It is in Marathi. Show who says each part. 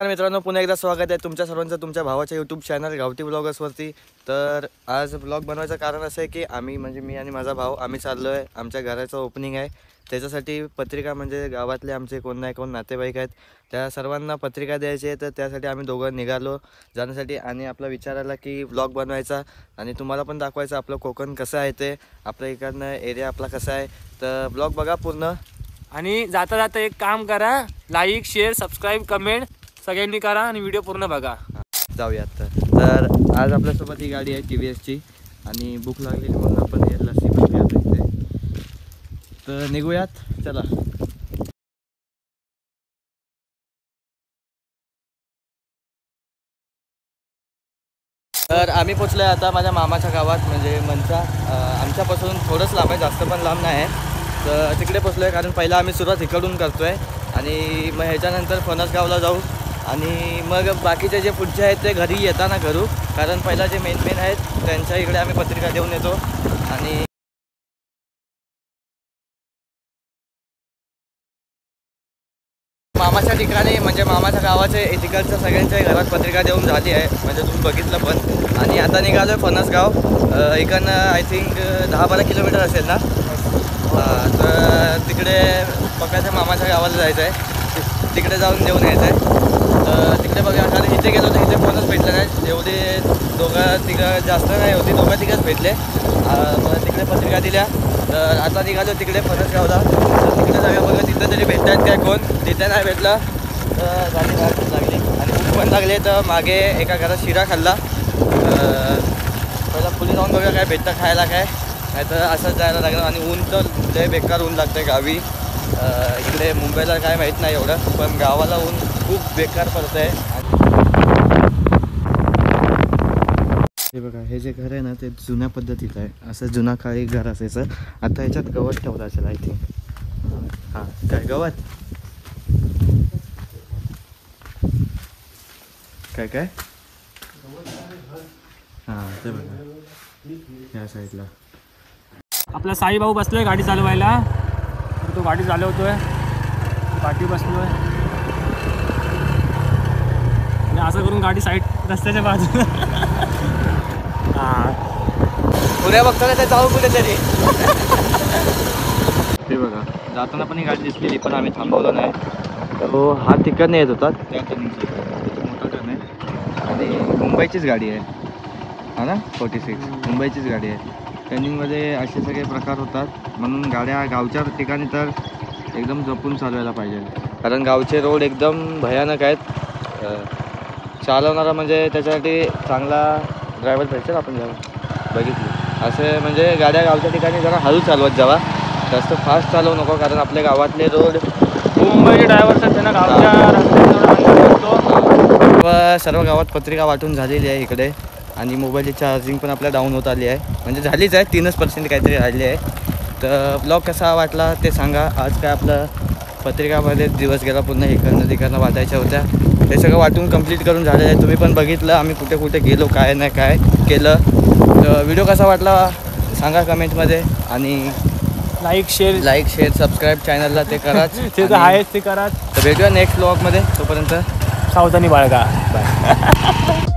Speaker 1: मित्रांनो, पुन्हा एकदा स्वागत आहे तुमच्या सर्वांचं तुमच्या भावाच्या यूट्यूब चॅनल गावठी ब्लॉगर्सवरती। तर आज ब्लॉग बनवायचं कारण असं आहे की आम्ही म्हणजे मी आणि माझा भाऊ आम्ही चाललो आहे, आमच्या घराचं ओपनिंग आहे। त्याच्यासाठी पत्रिका म्हणजे गावातले आमचे कोण नाही कोण नातेवाईक आहेत त्या सर्वांना पत्रिका द्यायची आहे। तर त्यासाठी आम्ही दोघं निघालो जाण्यासाठी आणि आपला विचार आला की ब्लॉग बनवायचा आणि तुम्हाला पण दाखवायचं आपलं कोकण कसं आहे, ते आपल्या इकडनं एरिया आपला कसा आहे। तर ब्लॉग बघा पूर्ण
Speaker 2: आणि जाता जाता एक काम करा, लाईक शेअर सबस्क्राईब कमेंट सगळ्यांनी करा आणि व्हिडिओ पूर्ण बघा।
Speaker 1: जाऊयात तर आज आपल्यासोबत ही गाडी आहे TVSची आणि भूक लागलेली म्हणून आपण हे लस्सी पिऊयात इथे। तर निघूयात, चला। तर आम्ही पोचलो आहे आता माझ्या मामाच्या गावात, म्हणजे मनचा आमच्यापासून थोडंच लांब आहे, जास्त पण लांब नाही आहे। तर तिकडे पोचलो आहे कारण पहिला आम्ही सुरुवात इकडून करतो आहे आणि मग ह्याच्यानंतर फणसगावला जाऊ आणि मग बाकीचे जे पुढचे आहेत ते घरी येताना करू, कारण पहिला जे मेन आहेत त्यांच्या इकडे आम्ही पत्रिका देऊन येतो। आणि मामाच्या ठिकाणी म्हणजे मामाच्या गावाचे तिकडच्या सगळ्यांच्या घरात पत्रिका देऊन झाली आहे, म्हणजे तुम्ही बघितलं पण। आणि आता निघालो आहे फणसगाव, इकडनं आय थिंक 10-12 किलोमीटर असेल ना। तर तिकडे पक्काच्या मामाच्या गावाला जायचं आहे, तिकडे जाऊन देऊन यायचं आहे। तर तिकडे बघा, कारण इथे गेलो तर इथे कोणच भेटलं नाही, एवढे दोघं तिघं जास्त नाही होती, दोघं तिघंच भेटले। तिकडे पत्रिका दिल्या, तर आता निघालो तिकडे फणसगावला। तर तिकडे जाऊया बघा तिथं तरी भेटत आहेत काय कोण, तिथे नाही भेटलं तर झाली वाट लागली आणि भूक पण लागली। तर मागे एका घरात शिरा खाल्ला, पहिला पुढे जाऊन बघा काय भेटतं खायला काय, नाही तर असंच जायला लागलं। आणि ऊन तर लय बेकार ऊन लागतं गावी, इकडे मुंबईला काय माहीत नाही एवढं, पण गावाला ऊन खूप बेकार पडतं आहे। हे बघा, हे जे घर आहे ना ते जुन्या पद्धतीचं आहे, असं जुना काळी घर असायचं। आता ह्याच्यात गवत ठेवलं असेल आय थिंक। हां, काय गवत काय काय हां, ते बघा ह्या साईडला
Speaker 2: आपला साई भाऊ बसलोय गाडी चालवायला, तो गाडी चालवतोय, पाठी बसलोय आणि असं करून गाडी साईड रस्त्याच्या बाजूला
Speaker 1: पुढे बघतो ना ते जाऊ कुठेतरी। ते बघा जाताना पण ही गाडी दिसलेली, पण आम्ही थांबवलं नाही। तो हा तिकडनं येत होता त्या टर्निंगची, मोठा टर्न आहे आणि मुंबईचीच गाडी आहे हा ना, 46 मुंबईचीच गाडी आहे। टर्निंगमध्ये असे सगळे प्रकार होतात, म्हणून गाड्या गावच्या ठिकाणी तर एकदम जपून चालवायला पाहिजे, कारण गावचे रोड एकदम भयानक आहेत। चालवणारा म्हणजे त्याच्यासाठी चांगला ड्रायव्हर पाहिजे आपण जेव्हा बघितली असे, म्हणजे गाड्या गावच्या ठिकाणी जरा हळू चालवत जावा, जास्त फास्ट चालवू नको, कारण आपले गावातले रोड
Speaker 2: मुंबईचे ड्रायव्हर्स आहेत त्यांना गावच्या
Speaker 1: सर्व गावात पत्रिका वाटून झालेली आहे इकडे। आणि मोबाईलची चार्जिंग पण आपल्या डाऊन होत आली आहे, म्हणजे झालीच आहे, 3% काहीतरी राहिली आहे। तर ब्लॉग कसा वाटला ते सांगा। आज काय आपलं पत्रिकामध्ये दिवस गेला, पूर्ण इकडनं तिकडनं वाटायच्या होत्या, ते सगळं वाटून कंप्लीट करून झालेलं आहे। तुम्ही पण बघितलं आम्ही कुठे कुठे गेलो, काय नाही काय केलं। तर व्हिडिओ कसा वाटला सांगा कमेंटमध्ये आणि
Speaker 2: लाईक शेअर
Speaker 1: सबस्क्राईब चॅनलला ते करा,
Speaker 2: ते तर आहेच, ते करा।
Speaker 1: तर भेटूया नेक्स्ट ब्लॉगमध्ये, तोपर्यंत
Speaker 2: सावधानी बाळगा, बाय।